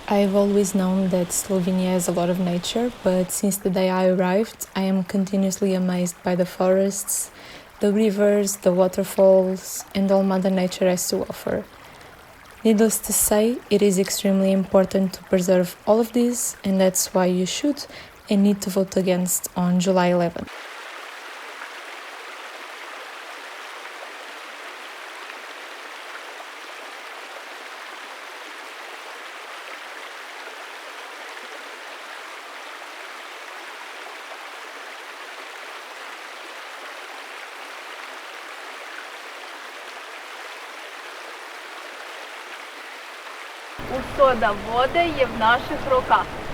I've always known that Slovenia has a lot of nature, but since the day I arrived, I am continuously amazed by the forests, the rivers, the waterfalls, and all Mother Nature has to offer. Needless to say, it is extremely important to preserve all of this, and that's why you should and need to vote against on July 11th. Usoda vode je v naših rokah.